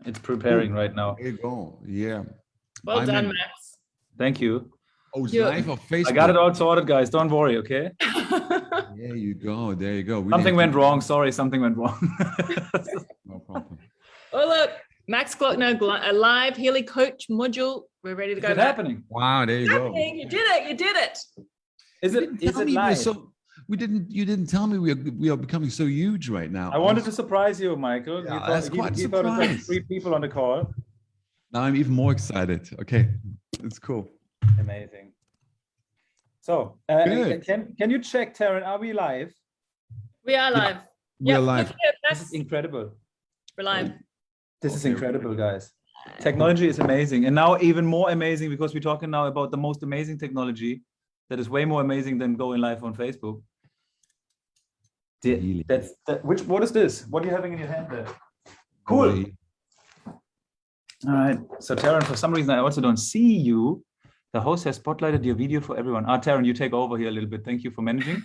It's preparing right now. There you go. Yeah. Well done, Max. Thank you. Oh, it's live on Facebook. I got it all sorted, guys. Don't worry, okay? There you go. There you go. Something went wrong. Sorry, something went wrong. No problem. Oh, look. Max Glockner, a live Healy coach module. We're ready to go. Is it happening? Wow, there you go. You did it. You did it. Is it live? You didn't tell me we are becoming so huge right now. I wanted to surprise you, Michael. Yeah, That's quite a surprise. Thought it was 3 people on the call. Now I'm even more excited. Okay, it's cool. Amazing. So, can you check, Taryn? Are we live? We are live. Yeah, we're live. This is incredible. We're live. This is incredible, guys. Technology is amazing, and now even more amazing because we're talking now about the most amazing technology that is way more amazing than going live on Facebook. What is this? What are you having in your hand there? Cool. All right. So Taryn, for some reason I also don't see you. The host has spotlighted your video for everyone. Taryn, you take over here a little bit. Thank you for managing.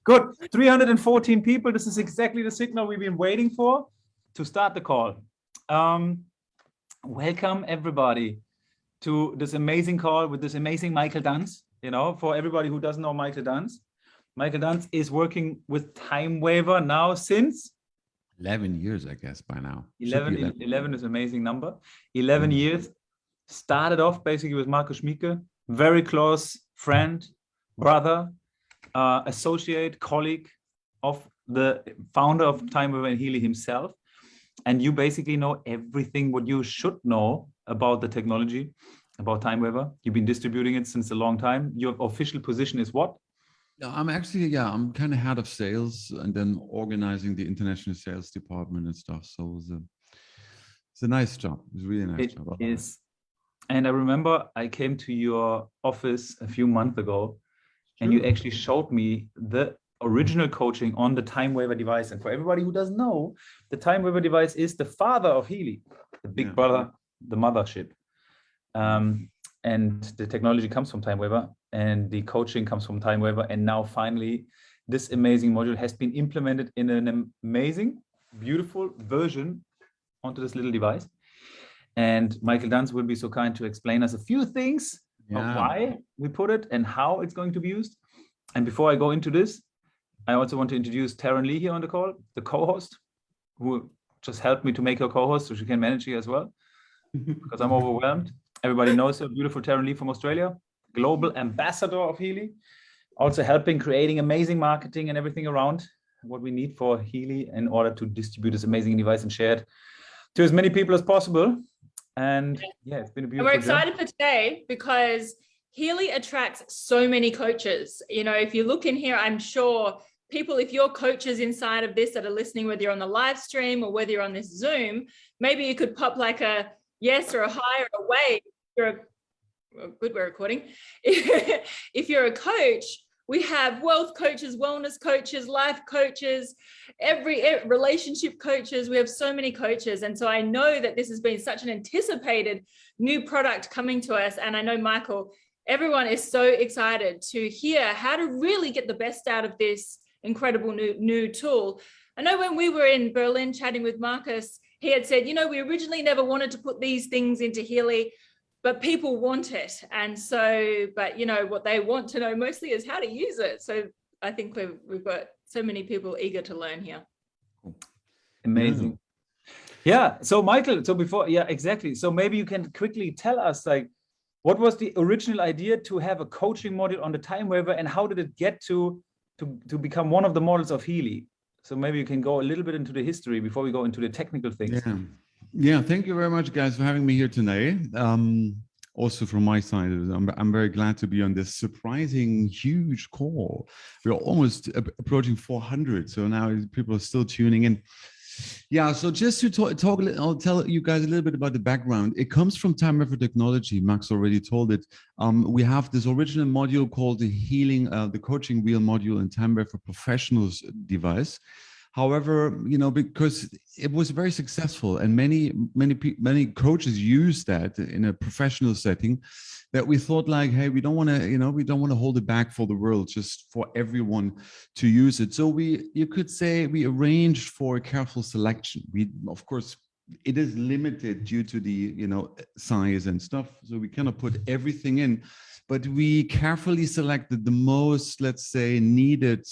Good. 314 people. This is exactly the signal we've been waiting for to start the call. Welcome everybody to this amazing call with this amazing Michael Dunz. You know, for everybody who doesn't know Michael Dunz is working with TimeWaver now since 11 years, I guess, by now. 11 is an amazing number. 11 years. Started off basically with Markus Schmieke, very close friend, brother, associate, colleague of the founder of TimeWaver and Healy himself. And you basically know everything what you should know about the technology, about TimeWaver. You've been distributing it since a long time. Your official position is what? I'm kind of head of sales and then organizing the international sales department and stuff. So it's a nice job. It's a really nice job. It is. And I remember I came to your office a few months ago and you actually showed me the original coaching on the TimeWaver device. And for everybody who doesn't know, the TimeWaver device is the father of Healy, the big brother, the mothership. And the technology comes from TimeWaver and the coaching comes from TimeWaver. And now finally, this amazing module has been implemented in an amazing, beautiful version onto this little device. And Michael Dunz will be so kind to explain us a few things of why we put it and how it's going to be used. And before I go into this, I also want to introduce Taryn Lee here on the call, the co-host, who just helped me to make her co-host so she can manage here as well, because I'm overwhelmed. Everybody knows her, beautiful Taryn Lee from Australia, global ambassador of Healy, also helping creating amazing marketing and everything around what we need for Healy in order to distribute this amazing device and share it to as many people as possible. And it's been a beautiful We're excited for today because Healy attracts so many coaches. You know, if you look in here, I'm sure people, if you're coaches inside of this that are listening, whether you're on the live stream or whether you're on this Zoom, maybe you could pop like a yes or a hi or a wave. Good, we're recording. If you're a coach, we have wealth coaches, wellness coaches, life coaches, every relationship coaches. We have so many coaches. And so I know that this has been such an anticipated new product coming to us. And I know, Michael, everyone is so excited to hear how to really get the best out of this incredible new tool. I know when we were in Berlin chatting with Marcus, he had said, you know, we originally never wanted to put these things into Healy, but people want it. And so, but you know, what they want to know mostly is how to use it. So I think we've got so many people eager to learn here. Amazing. Yeah. So Michael, exactly. So maybe you can quickly tell us, like, what was the original idea to have a coaching module on the TimeWaver and how did it get to become one of the models of Healy? So maybe you can go a little bit into the history before we go into the technical things. Yeah, thank you very much, guys, for having me here today. Also from my side, I'm very glad to be on this surprising, huge call. We're almost approaching 400, so now people are still tuning in. Yeah, so just to talk a little, I'll tell you guys a little bit about the background. It comes from TimeWaver technology. Max already told it. We have this original module called the coaching wheel module in TimeWaver Professionals device. However, because it was very successful and many coaches use that in a professional setting, that we thought like, hey, we don't want to hold it back for the world, just for everyone to use it. So you could say we arranged for a careful selection. Of course, it is limited due to the size and stuff, so we cannot put everything in, but we carefully selected the most, let's say, needed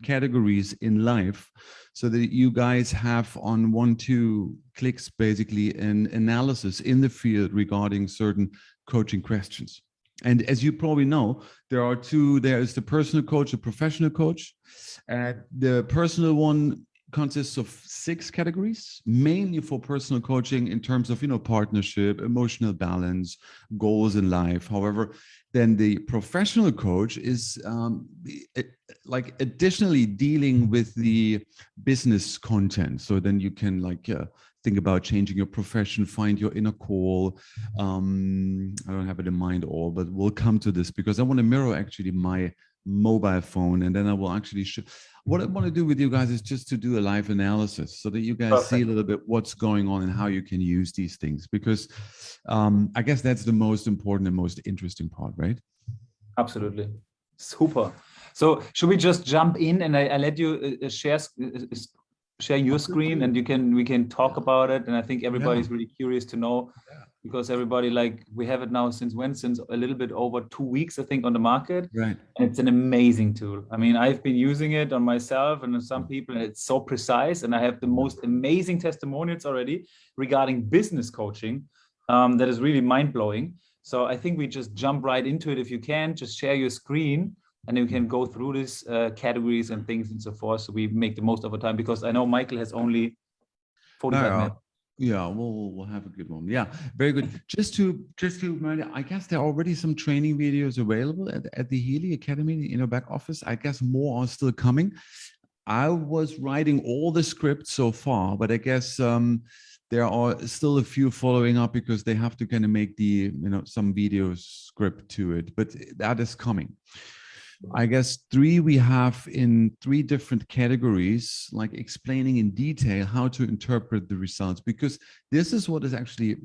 categories in life, so that you guys have on 1-2 clicks basically an analysis in the field regarding certain coaching questions. And as you probably know, there is the personal coach, the professional coach. The personal one consists of 6 categories, mainly for personal coaching in terms of partnership, emotional balance, goals in life. However, then the professional coach is like additionally dealing with the business content. So then you can think about changing your profession, find your inner call. I don't have it in mind all, but we'll come to this because I want to mirror actually my mobile phone, and then I will actually show. What I want to do with you guys is just to do a live analysis so that you guys see a little bit what's going on and how you can use these things, because I guess that's the most important and most interesting part, right? Absolutely. Super. So should we just jump in and I let you share your screen, and we can talk about it. And I think everybody's really curious to know, because everybody, we have it now since a little bit over 2 weeks, I think, on the market. Right. And it's an amazing tool. I mean, I've been using it on myself and on some people, and it's so precise. And I have the most amazing testimonials already regarding business coaching that is really mind-blowing. So I think we just jump right into it. If you can, just share your screen, and then we can go through these categories and things and so forth. So we make the most of our time, because I know Michael has only 45 minutes. Yeah, we'll have a good one. Yeah, very good. Just to I guess there are already some training videos available at the Healy Academy in our back office. I guess more are still coming. I was writing all the scripts so far, but I guess there are still a few following up, because they have to kind of make the some video script to it. But that is coming. I guess 3 we have in 3 different categories, like explaining in detail how to interpret the results, because this is what is actually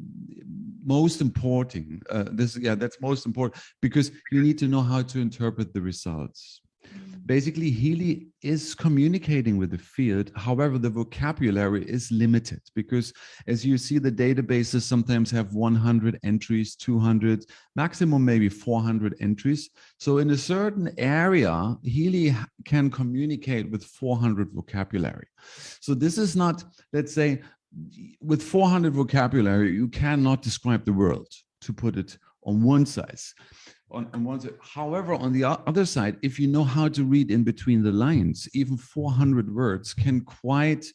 most important. That's most important, because you need to know how to interpret the results. Basically, Healy is communicating with the field. However, the vocabulary is limited, because as you see, the databases sometimes have 100 entries, 200, maximum maybe 400 entries. So in a certain area, Healy can communicate with 400 vocabulary. So this is not, let's say, with 400 vocabulary, you cannot describe the world, to put it on one side. On one side. However, on the other side, if you know how to read in between the lines, even 400 words can quite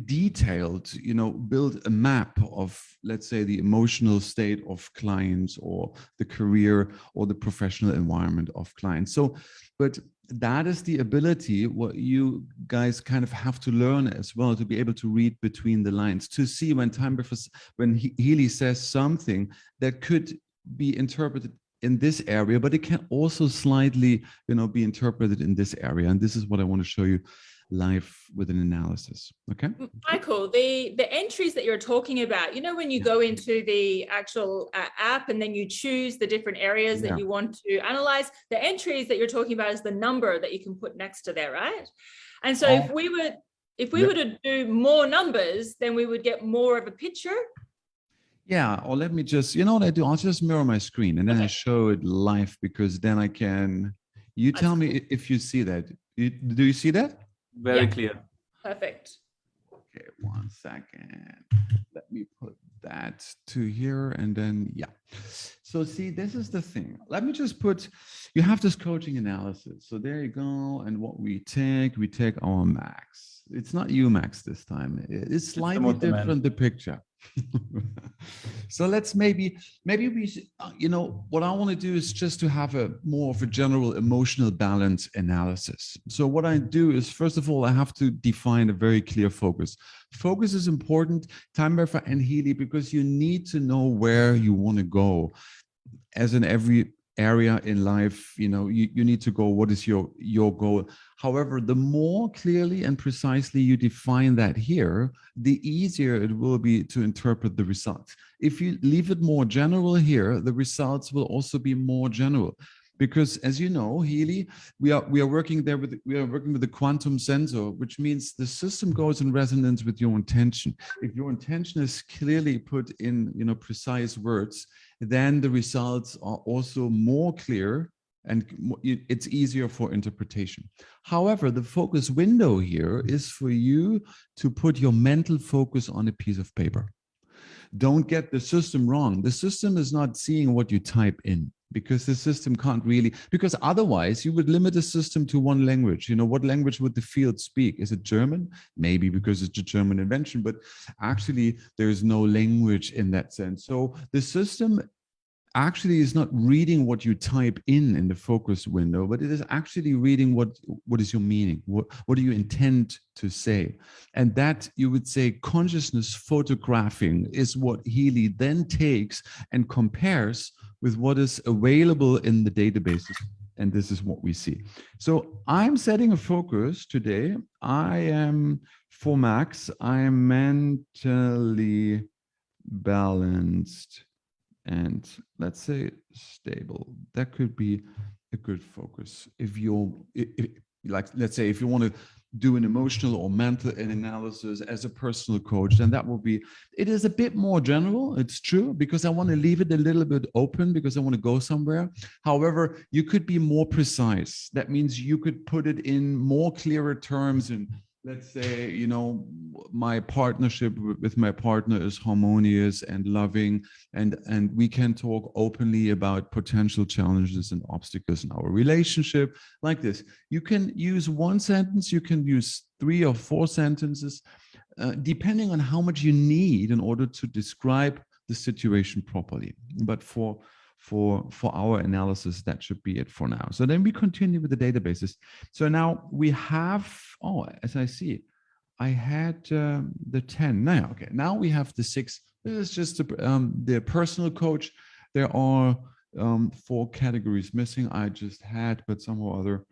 detailed, build a map of, let's say, the emotional state of clients, or the career or the professional environment of clients. So, but that is the ability what you guys kind of have to learn as well, to be able to read between the lines, to see when Healy says something that could be interpreted in this area, but it can also slightly, be interpreted in this area. And this is what I want to show you live with an analysis. Okay, Michael, the entries that you're talking about, when you go into the actual app and then you choose the different areas that you want to analyze, the entries that you're talking about is the number that you can put next to there, right? And so if we were to do more numbers, then we would get more of a picture. Yeah, or let me just, what I do? I'll just mirror my screen, and then I show it live, because then I can, tell me if you see that. Do you see that? Very clear. Perfect. Okay, 1 second. Let me put that to here, and then, So see, this is the thing. Let me just put, you have this coaching analysis. So there you go. And what we take our max. It's not Max this time. It's slightly different, the picture. So let's maybe we, what I want to do is just to have a more of a general emotional balance analysis. So what I do is, first of all, I have to define a very clear focus. Focus is important, Timewerfer and Healy, because you need to know where you want to go, as in every area in life, you know, you need to go, what is your goal? However, the more clearly and precisely you define that here, the easier it will be to interpret the results. If you leave it more general here, the results will also be more general. Because as you know, Healy, we are working there with the quantum sensor, which means the system goes in resonance with your intention. If your intention is clearly put in, you know, precise words, then the results are also more clear and it's easier for interpretation. However, the focus window here is for you to put your mental focus on a piece of paper. Don't get the system wrong. The system is not seeing what you type in, because the system can't really, because otherwise you would limit the system to one language. You know, what language would the field speak? Is it German? Maybe because it's a German invention, but actually there is no language in that sense. So the system actually is not reading what you type in the focus window, but it is actually reading what is your meaning, what do you intend to say. And that, you would say, consciousness photographing is what Healy then takes and compares with what is available in the databases. And this is what we see. So I'm setting a focus today. I am, for Max, I am mentally balanced and, let's say, stable. That could be a good focus. If you're, like, let's say, if you want to do an emotional or mental analysis as a personal coach, then that will be, it is a bit more general, it's true, because I want to leave it a little bit open because I want to go somewhere. However, you could be more precise. That means you could put it in more clearer terms, and let's say, you know, my partnership with my partner is harmonious and loving, and we can talk openly about potential challenges and obstacles in our relationship, like this. You can use one sentence, you can use 3 or 4 sentences, depending on how much you need in order to describe the situation properly. But for our analysis, that should be it for now. So then we continue with the databases. So now we have, oh, as I see, I had the 10. Now, okay, now we have the 6. This is just the personal coach. There are 4 categories missing. I just had, but somehow other,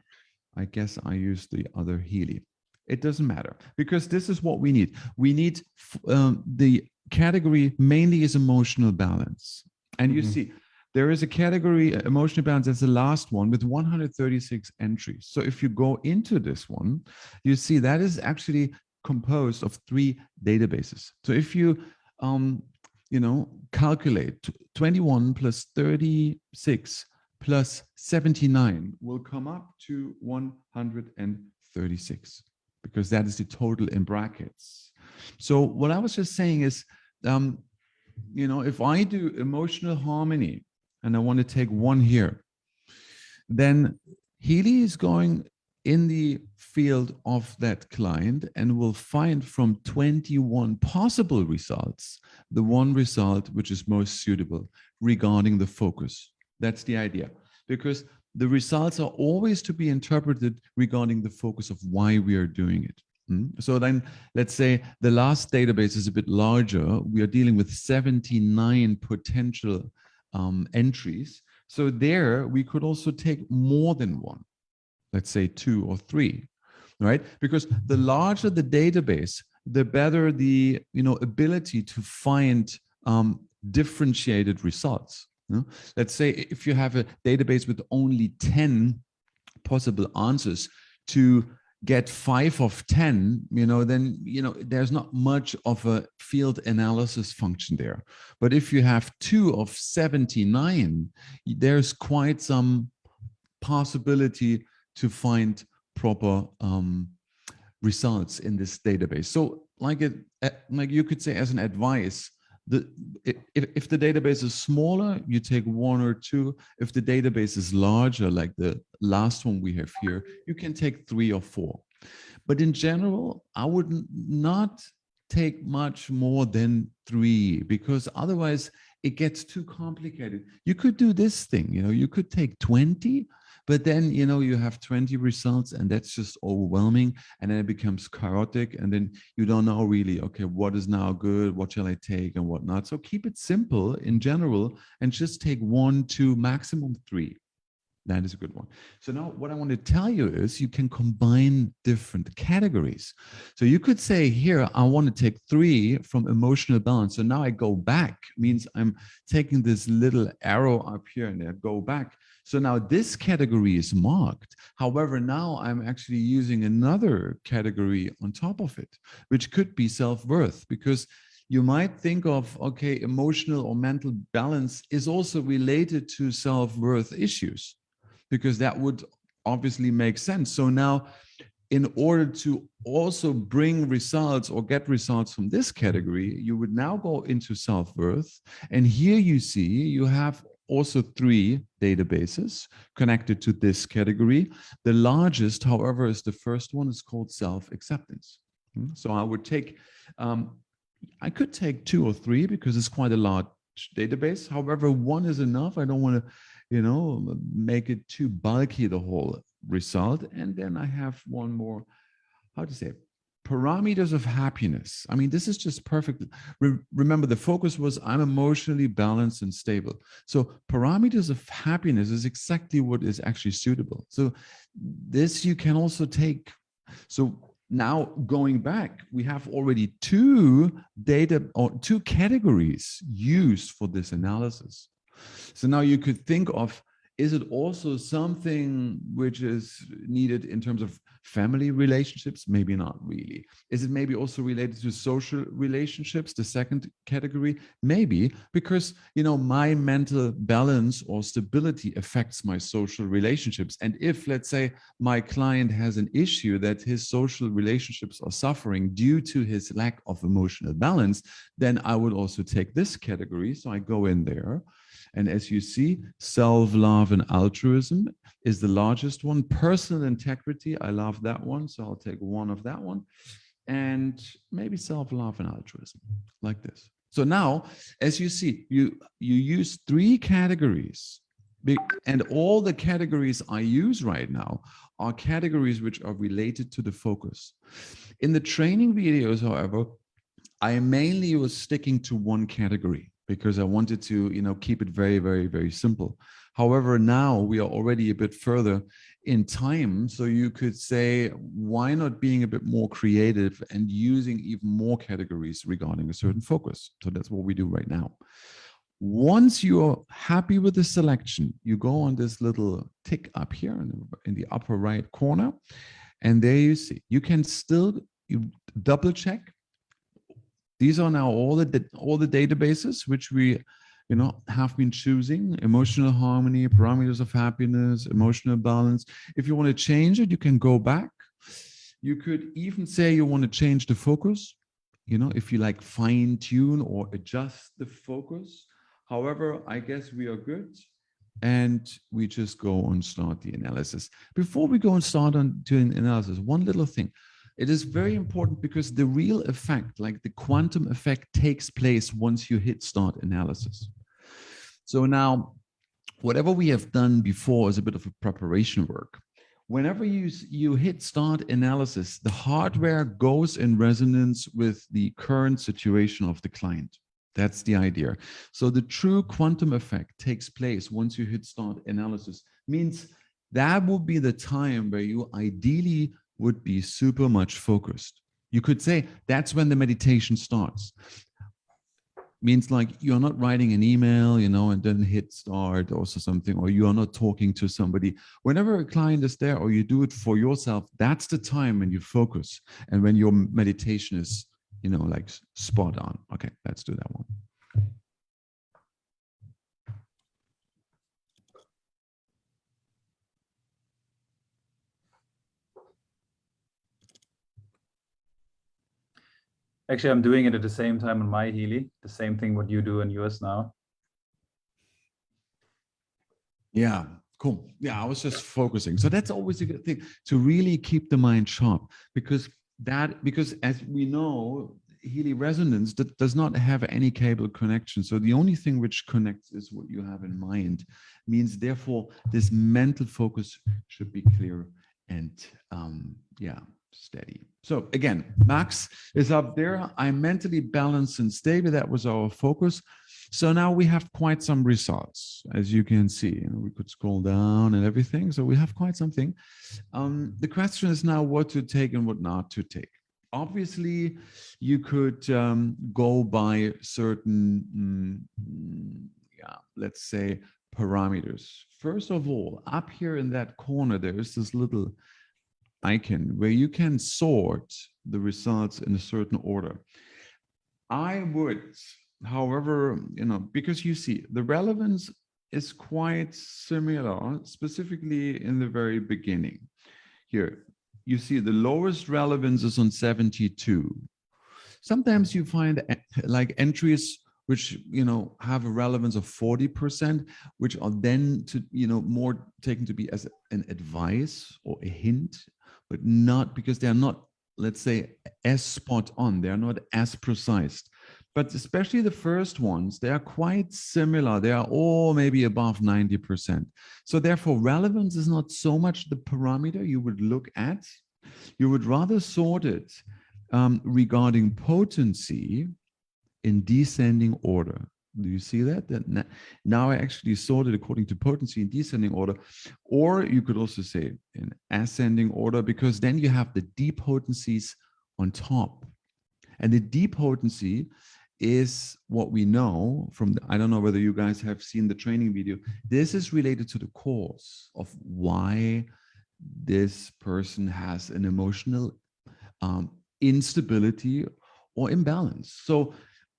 I guess I used the other Healy. It doesn't matter, because this is what we need. We need the category mainly is emotional balance. And you see, there is a category, emotional balance, as the last one with 136 entries. So if you go into this one, you see that is actually composed of 3 databases. So if you, you know, calculate 21 plus 36 plus 79 will come up to 136, because that is the total in brackets. So what I was just saying is, you know, if I do emotional harmony, and I want to take 1 here, then Healy is going in the field of that client and will find from 21 possible results, the one result which is most suitable regarding the focus. That's the idea, because the results are always to be interpreted regarding the focus of why we are doing it. So then, let's say the last database is a bit larger. We are dealing with 79 potential entries. So there we could also take more than 1, let's say 2 or 3, right? Because the larger the database, the better the, you know, ability to find differentiated results. You know? Let's say if you have a database with only 10 possible answers, to get 5 of 10, you know, then, you know, there's not much of a field analysis function there. But if you have 2 of 79, there's quite some possibility to find proper results in this database. So like you could say as an advice, if the database is smaller, you take 1 or 2. If the database is larger, like the last one we have here, you can take 3 or 4. But in general, I would not take much more than 3, because otherwise it gets too complicated. You could do this thing, you know, you could take 20, But then, you know, you have 20 results and that's just overwhelming. And then it becomes chaotic. And then you don't know really, okay, what is now good? What shall I take and whatnot? So keep it simple in general and just take 1, 2, maximum 3. That is a good one. So now what I want to tell you is you can combine different categories. So you could say here, I want to take 3 from emotional balance. So now I go back, means I'm taking this little arrow up here and I go back. So now this category is marked. However, now I'm actually using another category on top of it, which could be self-worth, because you might think of, okay, emotional or mental balance is also related to self-worth issues, because that would obviously make sense. So now, in order to also bring results or get results from this category, you would now go into self-worth. And here you see you have also 3 databases connected to this category. The largest, however, is the first one. Is called self-acceptance. So I would take, I could take 2 or 3 because it's quite a large database. However, 1 is enough. I don't want to, you know, make it too bulky, the whole result. And then I have one more, how to say, parameters of happiness. I mean, this is just perfect. Remember, the focus was I'm emotionally balanced and stable. So parameters of happiness is exactly what is actually suitable. So this you can also take. So now going back, we have already 2 data or 2 categories used for this analysis. So now you could think of, is it also something which is needed in terms of family relationships? Maybe not really. Is it maybe also related to social relationships, the second category? Maybe, because, you know, my mental balance or stability affects my social relationships. And if, let's say, my client has an issue that his social relationships are suffering due to his lack of emotional balance, then I would also take this category. So I go in there. And as you see, self-love and altruism is the largest one. Personal integrity, I love that one. So I'll take 1 of that one. And maybe self-love and altruism, like this. So now, as you see, you use 3 categories. And all the categories I use right now are categories which are related to the focus. In the training videos, however, I mainly was sticking to 1 category, because I wanted to, you know, keep it very, very, very simple. However, now we are already a bit further in time. So you could say, why not being a bit more creative and using even more categories regarding a certain focus? So that's what we do right now. Once you're happy with the selection, you go on this little tick up here in the upper right corner. And there you see, you can still double check. These are now all the databases which we, you know, have been choosing: emotional harmony, parameters of happiness, emotional balance. If you want to change it, you can go back. You could even say you want to change the focus, you know, if you like fine tune or adjust the focus. However, I guess we are good. And we just go and start the analysis. Before we go and start on doing analysis, one little thing. It is very important because the real effect, like the quantum effect, takes place once you hit start analysis. So now, whatever we have done before is a bit of a preparation work. Whenever you hit start analysis, the hardware goes in resonance with the current situation of the client. That's the idea. So the true quantum effect takes place once you hit start analysis, means that will be the time where you ideally would be super much focused. You could say that's when the meditation starts. Means like you're not writing an email, you know, and then hit start or something, or you are not talking to somebody. Whenever a client is there or you do it for yourself, that's the time when you focus and when your meditation is, you know, like spot on. Okay, let's do that one. Actually, I'm doing it at the same time on my Healy, the same thing what you do in yours now. Yeah, cool. Yeah, I was just focusing. So that's always a good thing, to really keep the mind sharp, because as we know, Healy resonance that does not have any cable connection. So the only thing which connects is what you have in mind. Means therefore this mental focus should be clear and yeah, steady. So again, Max is up there. I'm mentally balanced and stable. That was our focus. So now we have quite some results, as you can see. You know, we could scroll down and everything. So we have quite something. The question is now what to take and what not to take. Obviously, you could go by certain, yeah, let's say, parameters. First of all, up here in that corner, there is this little icon where you can sort the results in a certain order. I would, however, you know, because you see the relevance is quite similar, specifically in the very beginning. Here, you see the lowest relevance is on 72. Sometimes you find like entries which, you know, have a relevance of 40%, which are then to, you know, more taken to be as an advice or a hint, but not because they're not, let's say, as spot on. They're not as precise. But especially the first ones, they are quite similar. They are all maybe above 90%. So therefore, relevance is not so much the parameter you would look at. You would rather sort it regarding potency in descending order. Do you see that? That now I actually sorted according to potency in descending order, or you could also say in ascending order, because then you have the depotencies on top. And the depotency is what we know from, I don't know whether you guys have seen the training video. This is related to the cause of why this person has an emotional instability or imbalance. So,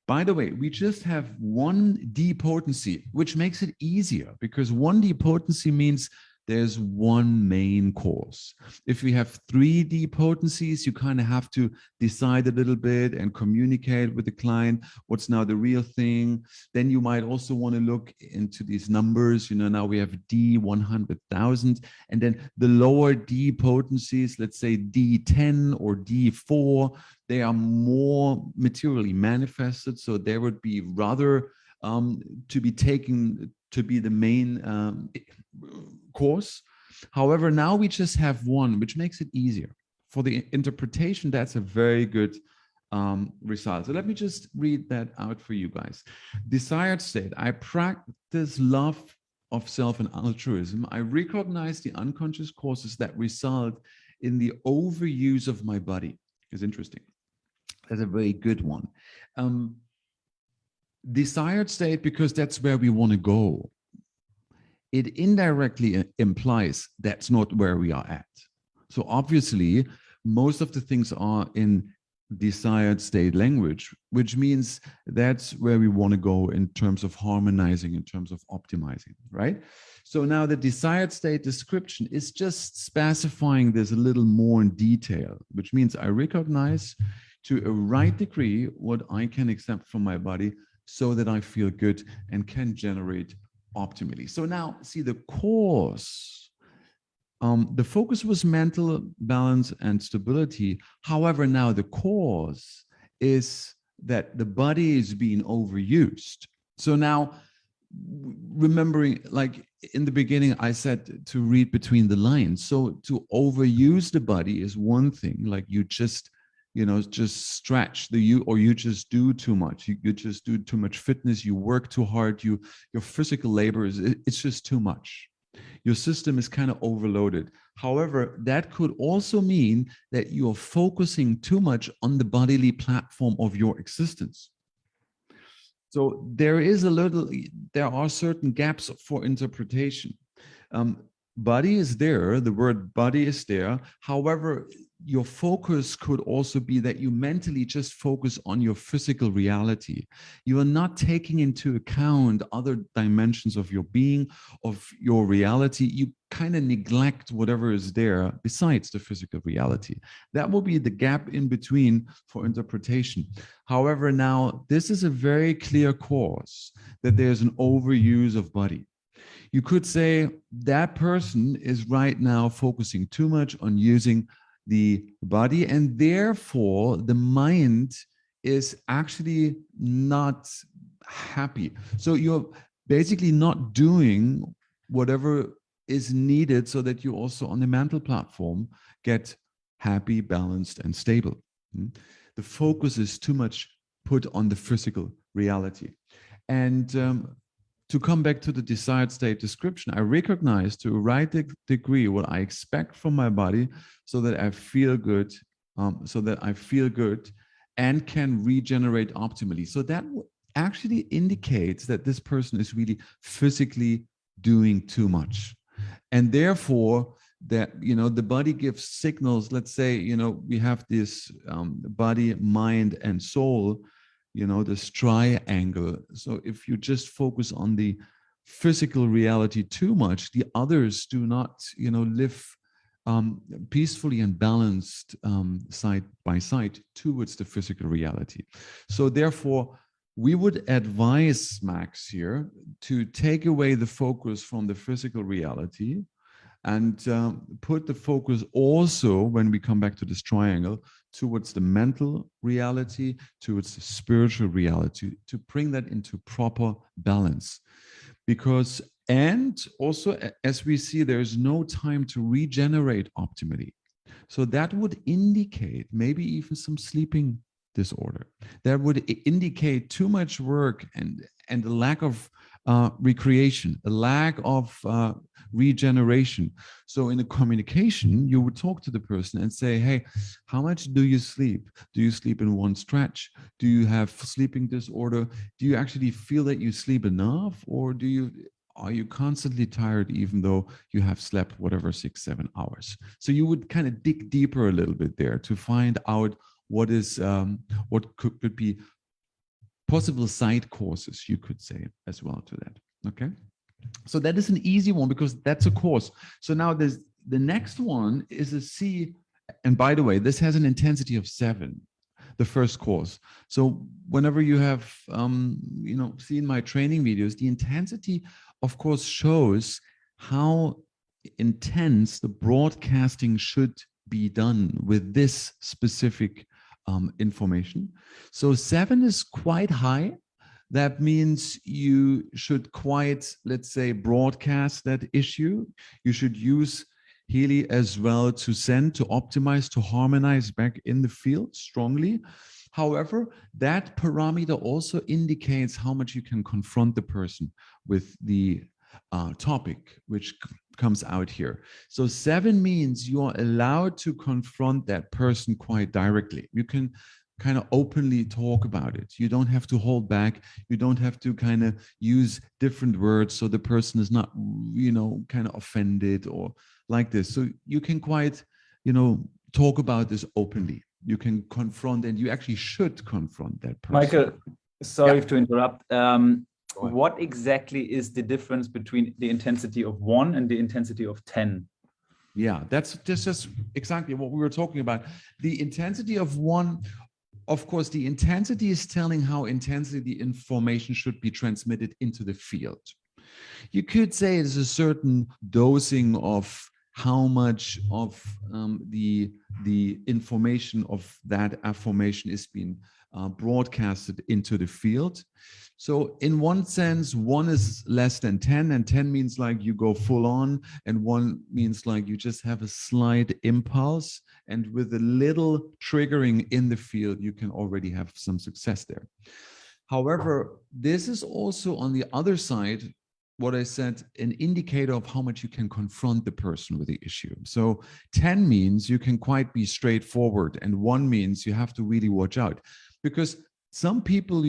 by the way, we just have one depotency, which makes it easier because one depotency means there's one main cause. If we have 3 depotencies, you kind of have to decide a little bit and communicate with the client what's now the real thing. Then you might also want to look into these numbers. You know, now we have D 100,000, and then the lower depotencies, let's say D10 or D4, they are more materially manifested. So there would be rather to be taken to be the main course. However, now we just have one, which makes it easier. For the interpretation, that's a very good result. So let me just read that out for you guys. Desired state: I practice love of self and altruism. I recognize the unconscious causes that result in the overuse of my body. It's interesting. That's a very good one. Desired state, because that's where we want to go. It indirectly implies that's not where we are at. So obviously, most of the things are in desired state language, which means that's where we want to go in terms of harmonizing, in terms of optimizing, right? So now the desired state description is just specifying this a little more in detail, which means I recognize to a right degree what I can accept from my body so that I feel good and can generate optimally. So now see the cause. The focus was mental balance and stability. However, now the cause is that the body is being overused. So now remembering, like in the beginning, I said to read between the lines. So to overuse the body is one thing, like you just, you know, just stretch or you just do too much. You just do too much fitness. You work too hard. Your physical labor it's just too much. Your system is kind of overloaded. However, that could also mean that you're focusing too much on the bodily platform of your existence. So there are certain gaps for interpretation. Body is there, the word body is there. However, your focus could also be that you mentally just focus on your physical reality. You are not taking into account other dimensions of your being, of your reality. You kind of neglect whatever is there besides the physical reality. That will be the gap in between for interpretation. However, now this is a very clear cause that there's an overuse of body. You could say that person is right now focusing too much on using the body, and therefore the mind is actually not happy. So you're basically not doing whatever is needed so that you also on the mental platform get happy, balanced, and stable. The focus is too much put on the physical reality. And to come back to the desired state description, I recognize to a right degree what I expect from my body so that I feel good, and can regenerate optimally. So that actually indicates that this person is really physically doing too much. And therefore, that, you know, the body gives signals. Let's say, you know, we have this body, mind, and soul, you know, this triangle. So if you just focus on the physical reality too much, the others do not, you know, live peacefully and balanced side by side towards the physical reality. So therefore, we would advise Max here to take away the focus from the physical reality and put the focus also, when we come back to this triangle, towards the mental reality, towards the spiritual reality, to bring that into proper balance. Because, and also, as we see, there's no time to regenerate optimally. So that would indicate maybe even some sleeping disorder. That would indicate too much work and a lack of recreation, a lack of regeneration. So in the communication, you would talk to the person and say, hey, how much do you sleep? Do you sleep in one stretch? Do you have sleeping disorder? Do you actually feel that you sleep enough? Or are you constantly tired even though you have slept whatever 6-7 hours? So you would kind of dig deeper a little bit there to find out what could be possible side causes, you could say, as well to that. Okay, so that is an easy one because that's a cause. So now there's the next one is a C, and by the way, this has an intensity of 7, the first cause. So whenever you have seen my training videos, the intensity of course shows how intense the broadcasting should be done with this specific information. So 7 is quite high. That means you should quite, let's say, broadcast that issue. You should use Healy as well to send, to optimize, to harmonize back in the field strongly. However, that parameter also indicates how much you can confront the person with the topic which comes out here. So 7 means you are allowed to confront that person quite directly. You can kind of openly talk about it. You don't have to hold back. You don't have to kind of use different words so the person is not, kind of offended or like this. So you can quite, talk about this openly. You can confront, and you actually should confront that person. Michael, sorry to interrupt. What exactly is the difference between the intensity of 1 and the intensity of 10? Yeah, that's just exactly what we were talking about. The intensity of 1, of course, the intensity is telling how intensely the information should be transmitted into the field. You could say it's a certain dosing of how much of the information of that affirmation is being broadcasted into the field. So in one sense, 1 is less than 10, and 10 means like you go full on, and 1 means like you just have a slight impulse, and with a little triggering in the field, you can already have some success there. However, this is also on the other side, what I said, an indicator of how much you can confront the person with the issue. So 10 means you can quite be straightforward, and 1 means you have to really watch out, because some people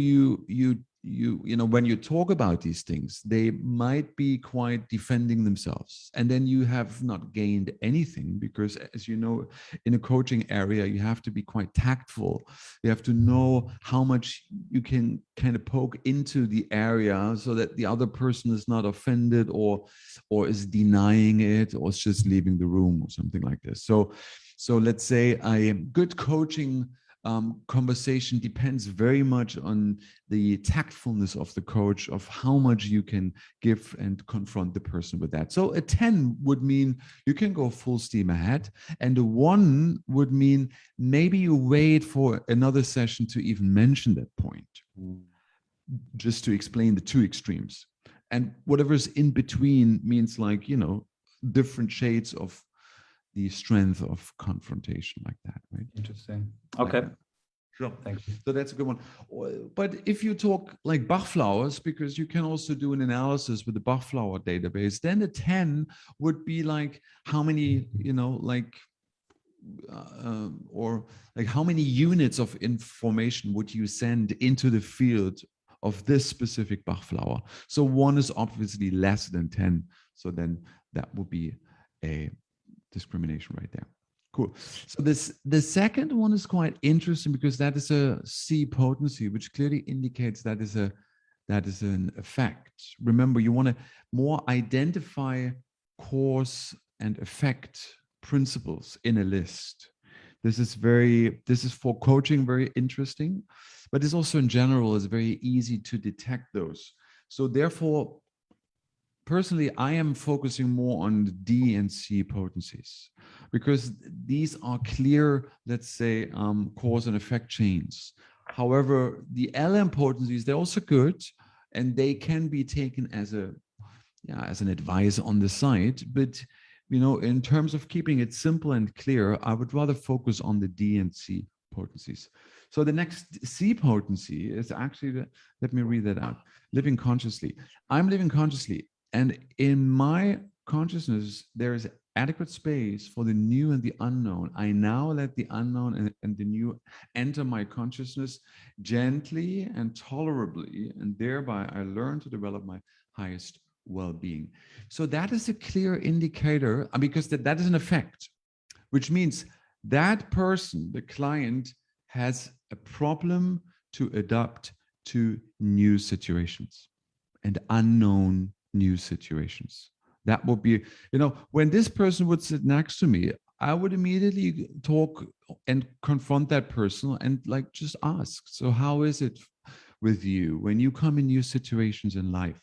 when you talk about these things, they might be quite defending themselves, and then you have not gained anything, because as you know, in a coaching area, you have to be quite tactful. You have to know how much you can kind of poke into the area so that the other person is not offended or is denying it, or is just leaving the room or something like this. So let's say good coaching conversation depends very much on the tactfulness of the coach, of how much you can give and confront the person with that. So a 10 would mean you can go full steam ahead, and a 1 would mean maybe you wait for another session to even mention that point, just to explain the two extremes. And whatever's in between means, like, you know, different shades of the strength of confrontation, like that, right? Interesting. Okay. Like, sure. Thank you. So that's a good one. But if you talk like Bach flowers, because you can also do an analysis with the Bach flower database, then a 10 would be like how many, you know, like, or like how many units of information would you send into the field of this specific Bach flower? So 1 is obviously less than 10. So then that would be a discrimination right there. Cool. So the second one is quite interesting, because that is a C potency, which clearly indicates that is an effect. Remember, you want to more identify cause and effect principles in a list. This is for coaching very interesting, but it's also in general is very easy to detect those. So therefore, personally, I am focusing more on the D and C potencies, because these are clear, let's say, cause and effect chains. However, the LM potencies, they're also good, and they can be taken as an advice on the side. But, you know, in terms of keeping it simple and clear, I would rather focus on the D and C potencies. So the next C potency is actually, let me read that out. Living consciously. I'm living consciously. And in my consciousness, there is adequate space for the new and the unknown. I now let the unknown and the new enter my consciousness gently and tolerably, and thereby I learn to develop my highest well-being. So that is a clear indicator, because that is an effect, which means that person, the client, has a problem to adapt to new situations and unknown new situations. That would be, you know, when this person would sit next to me, I would immediately talk and confront that person and like just ask, so how is it with you when you come in new situations in life,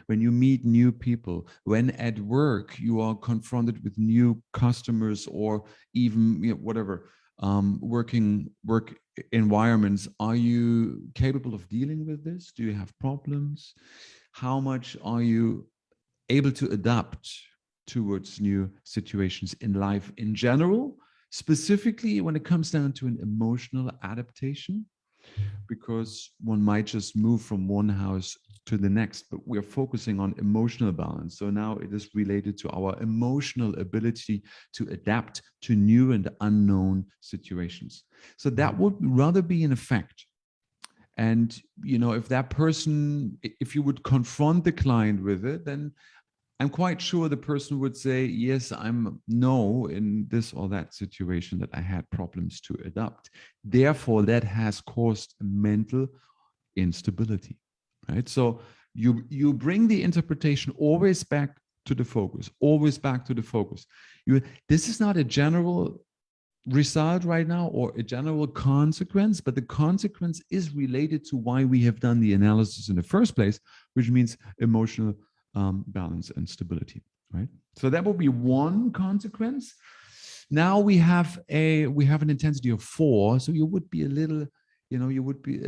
when you meet new people, when at work you are confronted with new customers, or even, you know, whatever, work environments, are you capable of dealing with this? Do you have problems? How much are you able to adapt towards new situations in life in general, specifically when it comes down to an emotional adaptation? Because one might just move from one house to the next, but we're focusing on emotional balance. So now it is related to our emotional ability to adapt to new and unknown situations. So that would rather be an effect. And, you know, if that person, if you would confront the client with it, then I'm quite sure the person would say, yes, I'm no in this or that situation that I had problems to adapt. Therefore, that has caused mental instability, right? So you bring the interpretation always back to the focus, always back to the focus. This is not a general result right now or a general consequence, but the consequence is related to why we have done the analysis in the first place, which means emotional balance and stability, right? So that will be one consequence. Now we have an intensity of 4, so you would be a little, you know, you would be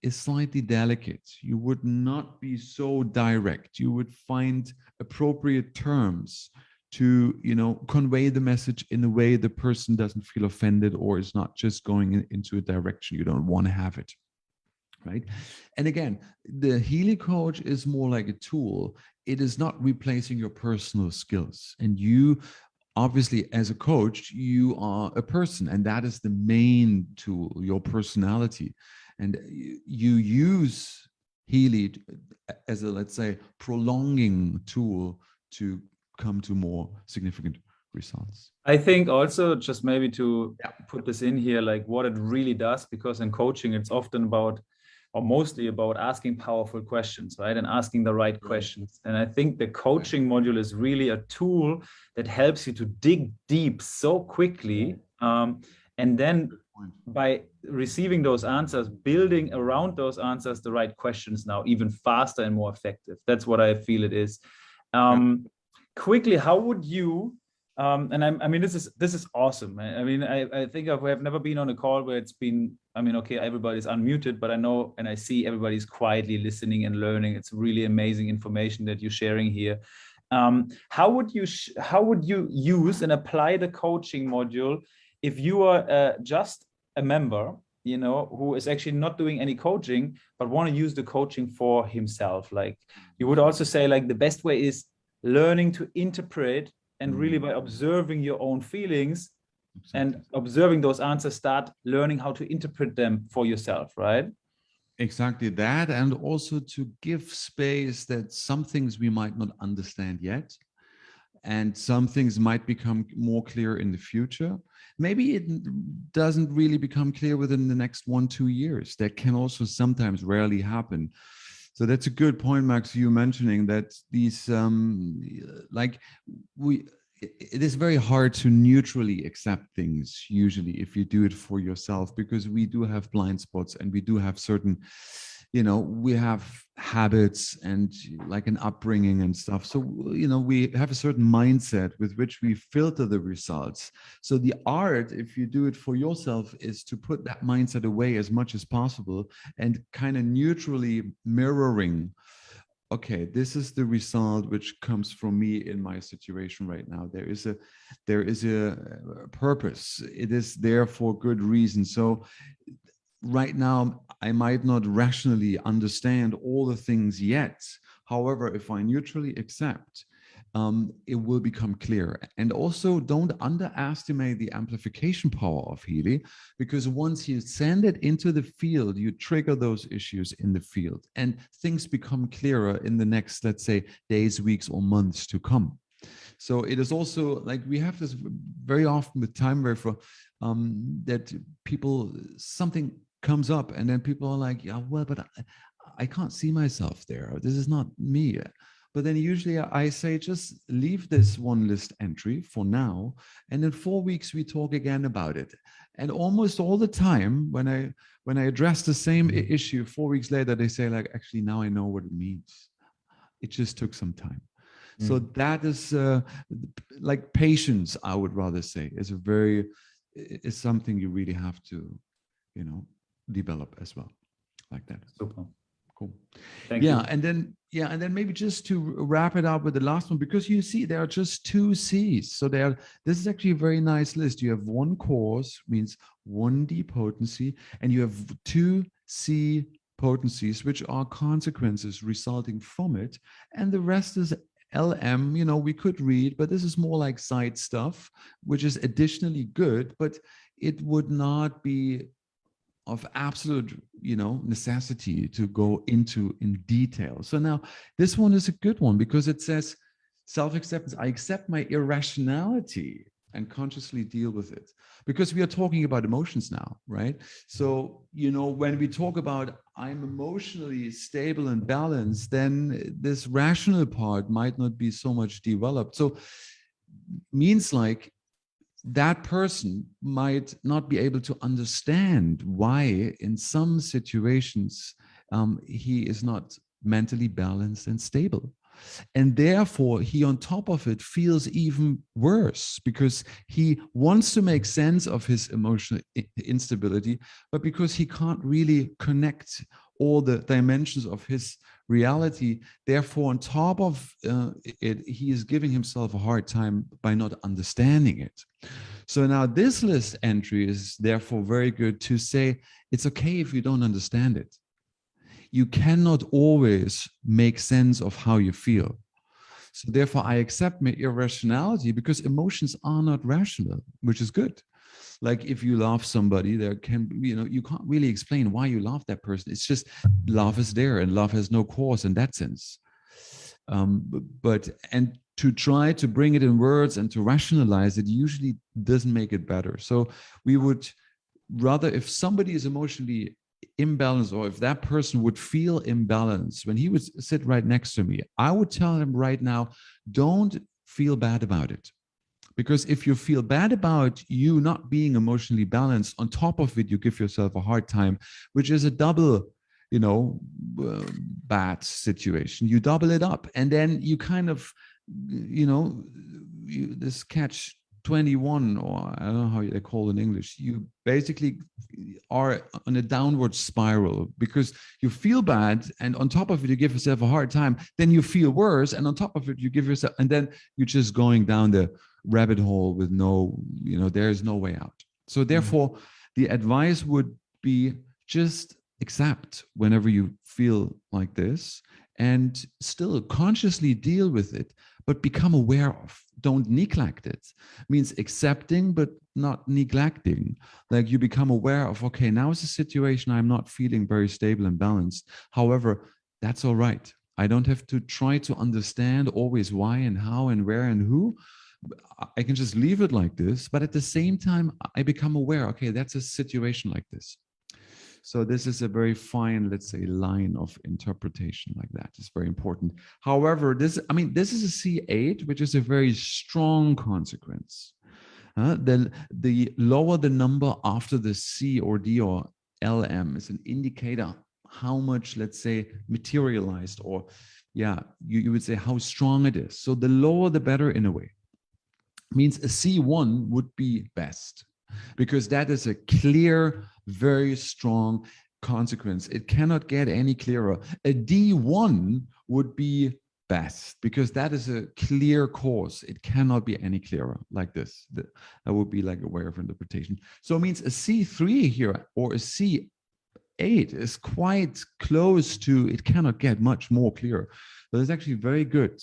is slightly delicate. You would not be so direct. You would find appropriate terms to, you know, convey the message in a way the person doesn't feel offended or is not just going into a direction you don't want to have it, right? And again, the Healy coach is more like a tool. It is not replacing your personal skills. And you, obviously, as a coach, you are a person, and that is the main tool, your personality. And you use Healy as a, let's say, prolonging tool to come to more significant results. I think also, just maybe to put this in here, like what it really does, because in coaching, it's often about, or mostly about, asking powerful questions, right? And asking the right questions. And I think the coaching module is really a tool that helps you to dig deep so quickly. And then by receiving those answers, building around those answers the right questions now, even faster and more effective. That's what I feel it is. Quickly, how would you, and I mean, this is awesome. I mean, I think we have never been on a call where it's been, I mean, okay, everybody's unmuted, but I know and I see everybody's quietly listening and learning. It's really amazing information that you're sharing here. How would you use and apply the coaching module if you are just a member, you know, who is actually not doing any coaching, but want to use the coaching for himself? Like, you would also say, like, the best way is learning to interpret, and really by observing your own feelings and observing those answers, start learning how to interpret them for yourself, right? Exactly that. And also to give space that some things we might not understand yet, and some things might become more clear in the future. Maybe it doesn't really become clear within the next 1-2 years. That can also sometimes rarely happen. So that's a good point, Max, you mentioning that these, it is very hard to neutrally accept things usually if you do it for yourself, because we do have blind spots and we do have certain, you know, we have habits and like an upbringing and stuff. So, you know, we have a certain mindset with which we filter the results. So the art, if you do it for yourself, is to put that mindset away as much as possible and kind of neutrally mirroring, okay, this is the result which comes from me in my situation right now. There is a purpose. It is there for good reason. So right now, I might not rationally understand all the things yet. However, if I neutrally accept, it will become clear. And also, don't underestimate the amplification power of Healy, because once you send it into the field, you trigger those issues in the field, and things become clearer in the next, let's say, days, weeks, or months to come. So it is also like we have this very often with time where that people, something comes up and then people are like, yeah, well, but I can't see myself there. This is not me. But then usually I say, just leave this one list entry for now. And in 4 weeks, we talk again about it. And almost all the time, when I address the same issue 4 weeks later, they say, like, actually, now I know what it means. It just took some time. So that is like patience, I would rather say, is something you really have to, you know, develop as well, like that. Super. Cool. Thank you. And then maybe just to wrap it up with the last one, because you see there are just 2 C's. So this is actually a very nice list. You have 1 cause, means 1 D potency, and you have 2 C potencies, which are consequences resulting from it. And the rest is LM, you know, we could read, but this is more like side stuff, which is additionally good, but it would not be of absolute, you know, necessity to go into in detail. So now this one is a good one because it says self-acceptance. I accept my irrationality and consciously deal with it, because we are talking about emotions now, right? So, you know, when we talk about I'm emotionally stable and balanced, then this rational part might not be so much developed. So means like that person might not be able to understand why in some situations he is not mentally balanced and stable. And therefore, he on top of it feels even worse because he wants to make sense of his emotional instability, but because he can't really connect all the dimensions of his reality, therefore, on top of it, he is giving himself a hard time by not understanding it. So now this list entry is therefore very good to say, it's okay if you don't understand it. You cannot always make sense of how you feel. So therefore, I accept my irrationality because emotions are not rational, which is good. Like if you love somebody, there can, you know, you can't really explain why you love that person. It's just love is there and love has no cause in that sense. And to try to bring it in words and to rationalize it usually doesn't make it better. So we would rather, if somebody is emotionally imbalanced, or if that person would feel imbalanced when he would sit right next to me, I would tell him right now, don't feel bad about it. Because if you feel bad about you not being emotionally balanced, on top of it, you give yourself a hard time, which is a double, bad situation. You double it up, and then you kind of, this catch 21, or I don't know how they call it in English. You basically are on a downward spiral because you feel bad, and on top of it, you give yourself a hard time. Then you feel worse, and on top of it, you give yourself, and then you're just going down the rabbit hole with no, there's no way out. So therefore, the advice would be just accept whenever you feel like this, and still consciously deal with it, but become aware of. Don't neglect it. Means accepting, but not neglecting. Like you become aware of, okay, now is a situation I'm not feeling very stable and balanced. However, that's all right. I don't have to try to understand always why and how and where and who. I can just leave it like this. But at the same time, I become aware, okay, that's a situation like this. So this is a very fine, let's say, line of interpretation like that. It's very important. However, this is a C8, which is a very strong consequence. The lower the number after the C or D or LM is an indicator how much, let's say, materialized, or you would say how strong it is. So the lower the better in a way. Means a C1 would be best, because that is a clear, very strong consequence. It cannot get any clearer. A D1 would be best, because that is a clear cause. It cannot be any clearer like this. That would be like a way of interpretation. So it means a C3 here or a C8 is quite close to, it cannot get much more clear. But it's actually very good.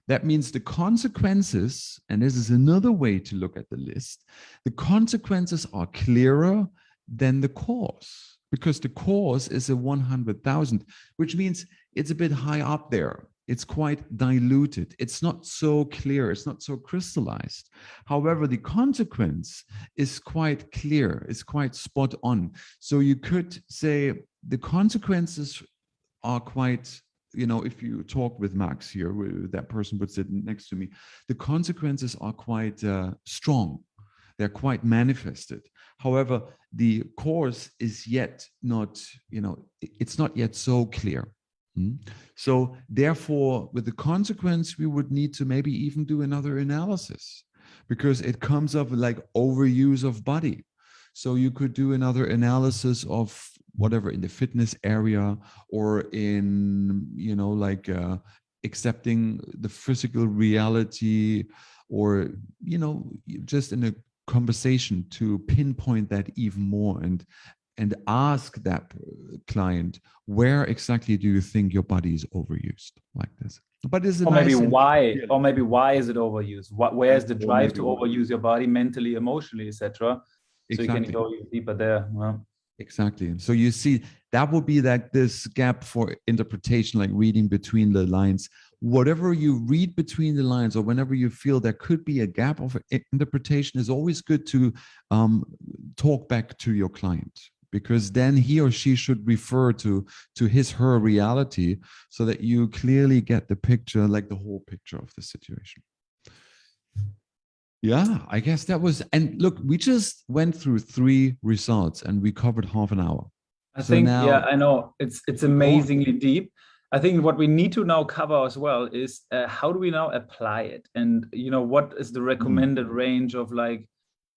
That means the consequences, and this is another way to look at the list, the consequences are clearer than the cause, because the cause is a 100,000, which means it's a bit high up there. It's quite diluted. It's not so clear. It's not so crystallized. However, the consequence is quite clear. It's quite spot on. So you could say the consequences are quite, if you talk with Max here, that person would sit next to me, the consequences are quite strong. They're quite manifested. However, the cause is yet not, it's not yet so clear. So therefore, with the consequence, we would need to maybe even do another analysis, because it comes up like overuse of body. So you could do another analysis of whatever in the fitness area, or in, accepting the physical reality, or, just in a conversation to pinpoint that even more, and ask that client, where exactly do you think your body is overused like this? But is it or maybe nice why, or maybe why is it overused? Where is the drive to why. overuse your body mentally, emotionally, etc.? So Exactly. you can go deeper there. Well, exactly. So you see, that would be like this gap for interpretation, like reading between the lines. Whatever you read between the lines, or whenever you feel there could be a gap of interpretation, is always good to talk back to your client, because then he or she should refer to his, her reality, so that you clearly get the picture, like the whole picture of the situation. Yeah, I guess that was, and look, we just went through 3 results and we covered half an hour. I think, I know it's amazingly deep. I think what we need to now cover as well is how do we now apply it, and what is the recommended range of like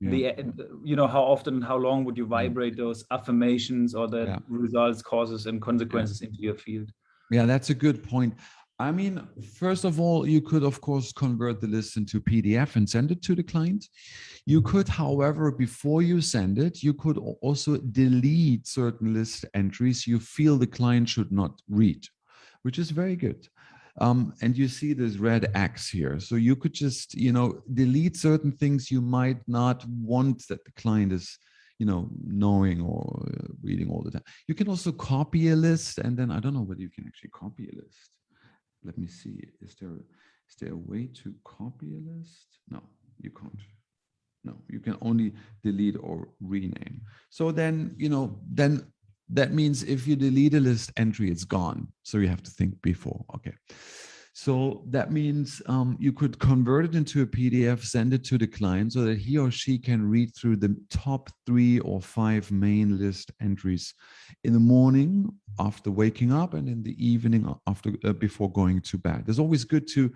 how often, how long would you vibrate those affirmations or the results, causes, and consequences into your field? Yeah, that's a good point. I mean, first of all, you could, of course, convert the list into PDF and send it to the client. You could, however, before you send it, you could also delete certain list entries you feel the client should not read, which is very good. And you see this red X here. So you could just, delete certain things you might not want that the client is, knowing or reading all the time. You can also copy a list, and then I don't know whether you can actually copy a list. Let me see. Is there a way to copy a list? No, you can't. No, you can only delete or rename. So then, then that means if you delete a list entry, it's gone. So you have to think before. Okay. So that means you could convert it into a PDF, send it to the client so that he or she can read through the top 3 or 5 main list entries in the morning after waking up and in the evening after before going to bed. It's always good to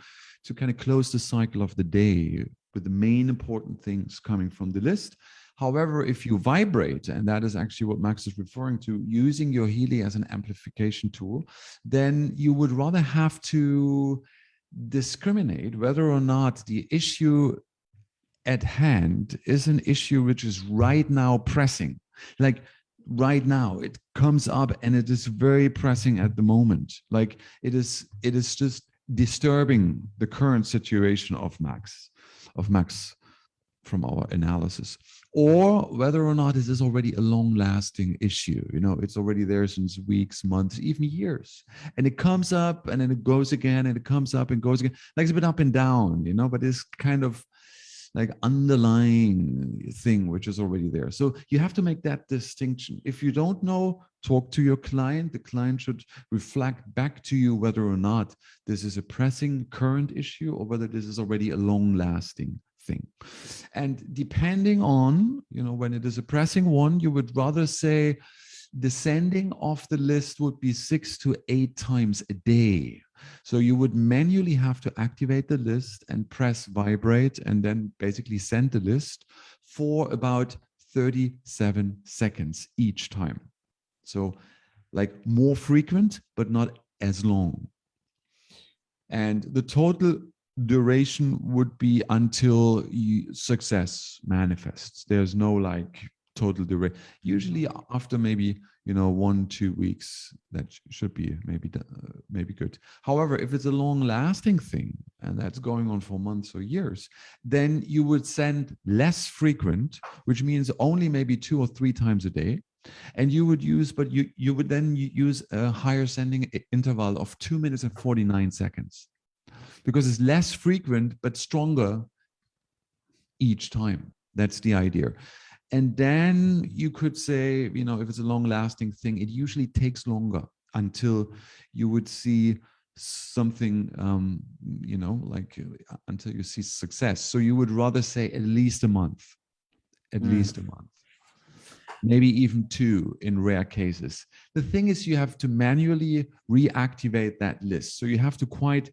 kind of close the cycle of the day with the main important things coming from the list. However, if you vibrate, and that is actually what Max is referring to, using your Healy as an amplification tool, then you would rather have to discriminate whether or not the issue at hand is an issue which is right now pressing. Like right now, it comes up and it is very pressing at the moment. Like it is just disturbing the current situation of Max from our analysis, or whether or not this is already a long-lasting issue. You know, it's already there since weeks, months, even years, and it comes up and then it goes again, and it comes up and goes again. Like it's a bit up and down, you know, but it's kind of like underlying thing which is already there. So you have to make that distinction. If you don't know, talk to your client. The client should reflect back to you whether or not this is a pressing current issue or whether this is already a long-lasting thing. And depending on, you know, when it is a pressing one, you would rather say descending off the list would be 6 to 8 times a day. So you would manually have to activate the list and press vibrate and then basically send the list for about 37 seconds each time. So like more frequent, but not as long. And the total duration would be until success manifests. There's no like total duration. Usually after maybe, you know, 1-2 weeks, that should be maybe good. However, if it's a long-lasting thing and that's going on for months or years, then you would send less frequent, which means only maybe 2 or 3 times a day. And you would use, but you would then use a higher sending interval of 2 minutes and 49 seconds. Because it's less frequent, but stronger each time. That's the idea. And then you could say, you know, if it's a long lasting thing, it usually takes longer until you would see something, you know, like until you see success. So you would rather say at least a month, least a month, maybe even 2 in rare cases. The thing is, you have to manually reactivate that list. So you have to quite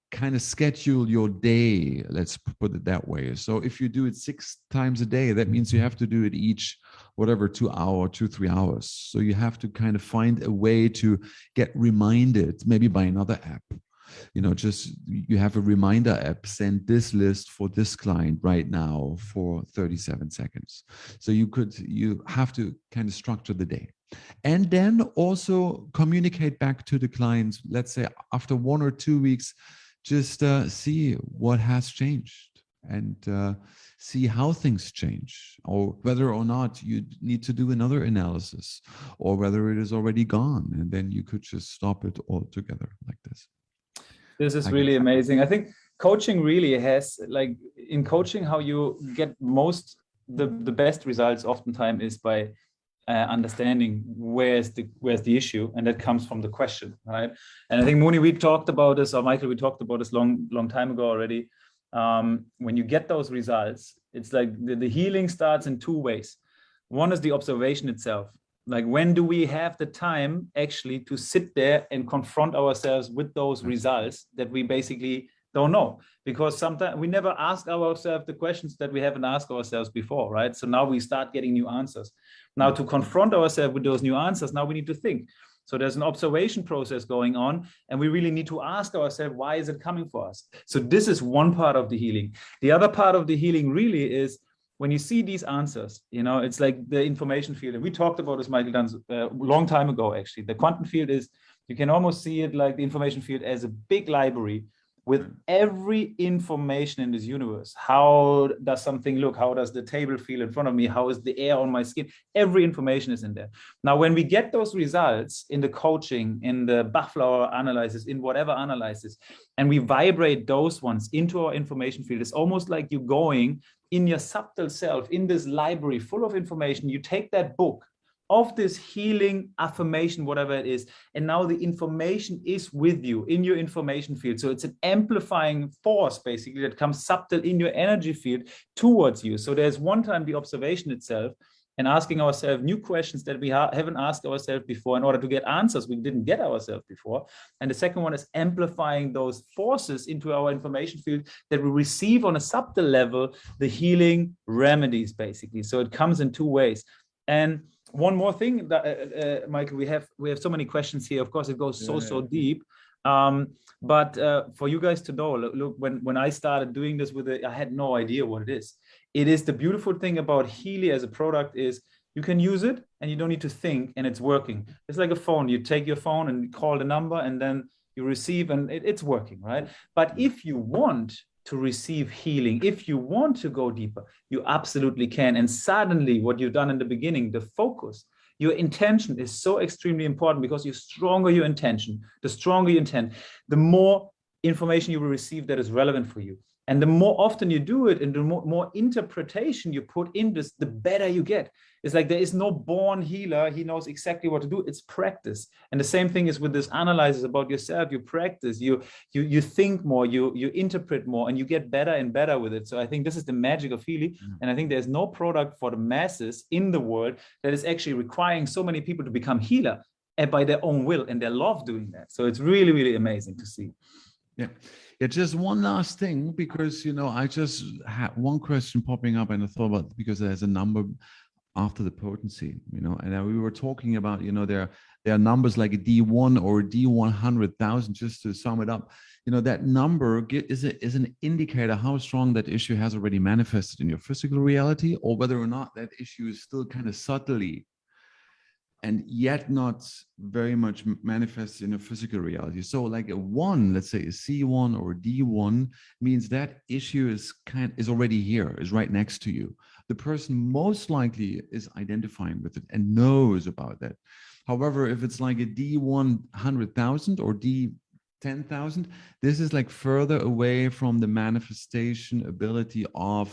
kind of schedule your day, let's put it that way. So if you do it 6 times a day, that means you have to do it each, whatever, 2-3 hours. So you have to kind of find a way to get reminded, maybe by another app. You know, just you have a reminder app, send this list for this client right now for 37 seconds. So you have to kind of structure the day. And then also communicate back to the clients, let's say after 1 or 2 weeks, just see what has changed and see how things change, or whether or not you need to do another analysis, or whether it is already gone, and then you could just stop it altogether like this. This is really amazing. I think coaching really has, like in coaching, how you get the best results oftentimes is by understanding where's the issue, and that comes from the question, right? And I think Moni, we talked about this, or Michael, we talked about this long time ago already. When you get those results, it's like the healing starts in 2 ways. One is the observation itself. Like, when do we have the time actually to sit there and confront ourselves with those results that we basically don't know? Because sometimes we never ask ourselves the questions that we haven't asked ourselves before, right? So now we start getting new answers. Now, to confront ourselves with those new answers, now we need to think. So there's an observation process going on, and we really need to ask ourselves, why is it coming for us? So this is one part of the healing. The other part of the healing really is when you see these answers, you know, it's like the information field. And we talked about this, Michael, a long time ago, actually. The quantum field is, you can almost see it like the information field as a big library with every information in this universe. How does something look? How does the table feel in front of me? How is the air on my skin? Every information is in there. Now, when we get those results in the coaching, in the Bachflower analysis, in whatever analysis, and we vibrate those ones into our information field, it's almost like you're going in your subtle self, in this library full of information. You take that book of this healing affirmation, whatever it is. And now the information is with you in your information field. So it's an amplifying force, basically, that comes subtle in your energy field towards you. So there's one time the observation itself and asking ourselves new questions that we haven't asked ourselves before in order to get answers we didn't get ourselves before. And the second one is amplifying those forces into our information field that we receive on a subtle level, the healing remedies, basically. So it comes in two ways. And one more thing, Michael, we have so many questions here. Of course, it goes so deep. But for you guys to know, look, when I started doing this with it, I had no idea what it is. It is the beautiful thing about Healy as a product is you can use it and you don't need to think, and it's working. It's like a phone. You take your phone and call the number, and then you receive, and it's working, right? But if you want to receive healing, if you want to go deeper, you absolutely can. And suddenly what you've done in the beginning, the focus, your intention is so extremely important, because the stronger your intention, the stronger your intent, the more information you will receive that is relevant for you. And the more often you do it and the more interpretation you put in this, the better you get. It's like there is no born healer. He knows exactly what to do. It's practice. And the same thing is with this analysis about yourself. You practice, you think more, you interpret more, and you get better and better with it. So I think this is the magic of Healy. And I think there's no product for the masses in the world that is actually requiring so many people to become healer by their own will, and they love doing that. So it's really, really amazing to see. Yeah. Yeah, just one last thing, because, I just had one question popping up, and I thought about, because there's a number after the potency, and we were talking about, there are numbers like a D1 or a D100,000, just to sum it up. That number is an indicator how strong that issue has already manifested in your physical reality, or whether or not that issue is still kind of subtly and yet not very much manifests in a physical reality. So like a 1, let's say a C1 or a D1, means that issue is already here, is right next to you. The person most likely is identifying with it and knows about that. However, if it's like a D100,000 or D10,000, this is like further away from the manifestation ability of,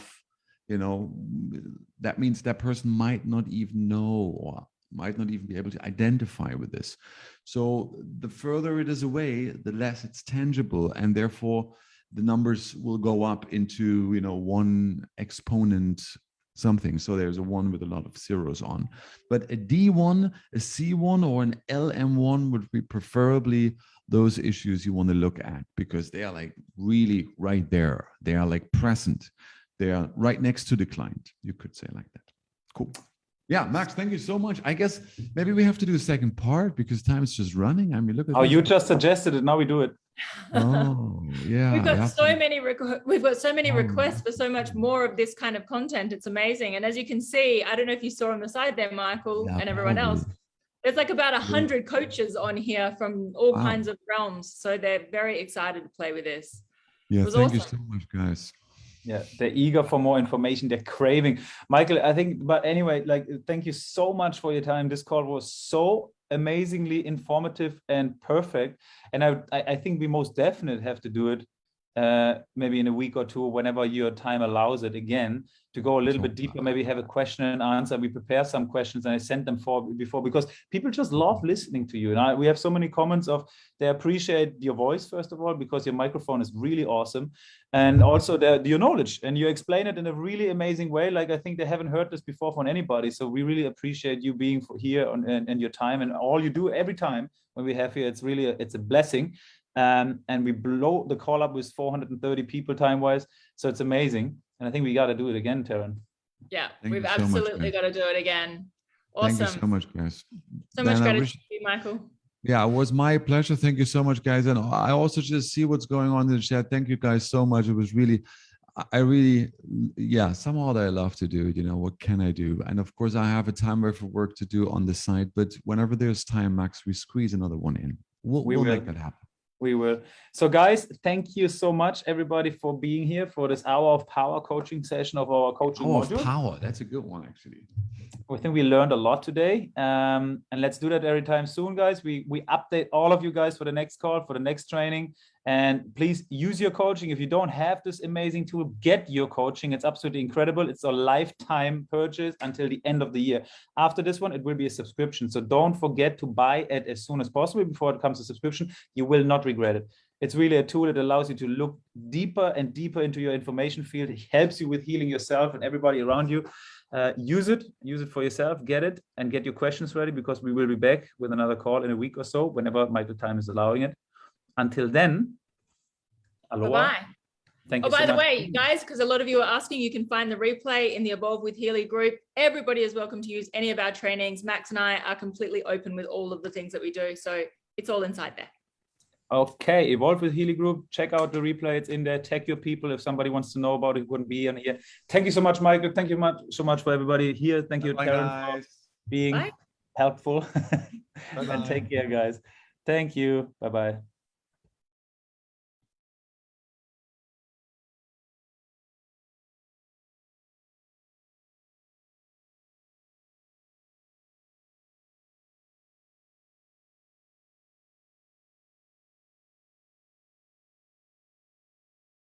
that means that person might not even know, or might not even be able to identify with this. So the further it is away, the less it's tangible, and therefore the numbers will go up into 1 exponent something. So there's a 1 with a lot of zeros on. But a D1, a C1, or an LM1 would be preferably those issues you want to look at, because they are like really right there. They are like present. They are right next to the client. You could say like that. Cool. Yeah, Max, thank you so much. I guess maybe we have to do a second part, because time is just running. I mean, look at you just suggested it. Now we do it. Oh, yeah. We've got so many requests for so much more of this kind of content. It's amazing. And as you can see, I don't know if you saw on the side there, Michael, and everyone else, there's like about 100 coaches on here from all kinds of realms. So they're very excited to play with this. Yeah, thank you so much, guys. Yeah, they're eager for more information. They're craving. Michael, I think, but anyway, thank you so much for your time. This call was so amazingly informative and perfect. And I think we most definitely have to do it maybe in a week or two, whenever your time allows it again, to go a little bit deeper, maybe have a question and answer. We prepare some questions and I sent them before, because people just love listening to you. And we have so many comments of they appreciate your voice, first of all, because your microphone is really awesome. And also your knowledge, and you explain it in a really amazing way. Like, I think they haven't heard this before from anybody. So we really appreciate you being here and your time and all you do every time when we have here. It's a blessing. And we blow the call up with 430 people time-wise. So it's amazing. And I think we got to do it again, Taryn. Yeah, we've absolutely got to do it again. Awesome. Thank you so much, guys. So much gratitude to you, Michael. Yeah, it was my pleasure. Thank you so much, guys. And I also just see what's going on in the chat. Thank you guys so much. It was somehow that I love to do it. What can I do? And of course, I have a timer for work to do on the side. But whenever there's time, Max, we squeeze another one in. We'll make that happen. We will. So guys, thank you so much, everybody, for being here for this hour of power coaching session of our coaching module. Power. That's a good one, actually. I think we learned a lot today. And let's do that every time soon, guys. We update all of you guys for the next call, for the next training. And please use your coaching. If you don't have this amazing tool, get your coaching. It's absolutely incredible. It's a lifetime purchase until the end of the year. After this one, it will be a subscription. So don't forget to buy it as soon as possible before it comes to subscription. You will not regret it. It's really a tool that allows you to look deeper and deeper into your information field. It helps you with healing yourself and everybody around you. Use it for yourself, get it, and get your questions ready, because we will be back with another call in a week or so, whenever my time is allowing it. Until then, aloha. Bye-bye. Thank you by so the much. way, guys, because a lot of you are asking, you can find the replay in the Evolve with Healy group. Everybody is welcome to use any of our trainings. Max and I are completely open with all of the things that we do. So it's all inside there. Okay, Evolve with Healy group. Check out the replay. It's in there. Tag your people if somebody wants to know about it. Wouldn't be on here. Thank you so much, Michael. Thank you so much for everybody here. Thank you, Karen, for being helpful. And take care, guys. Thank you. Bye-bye.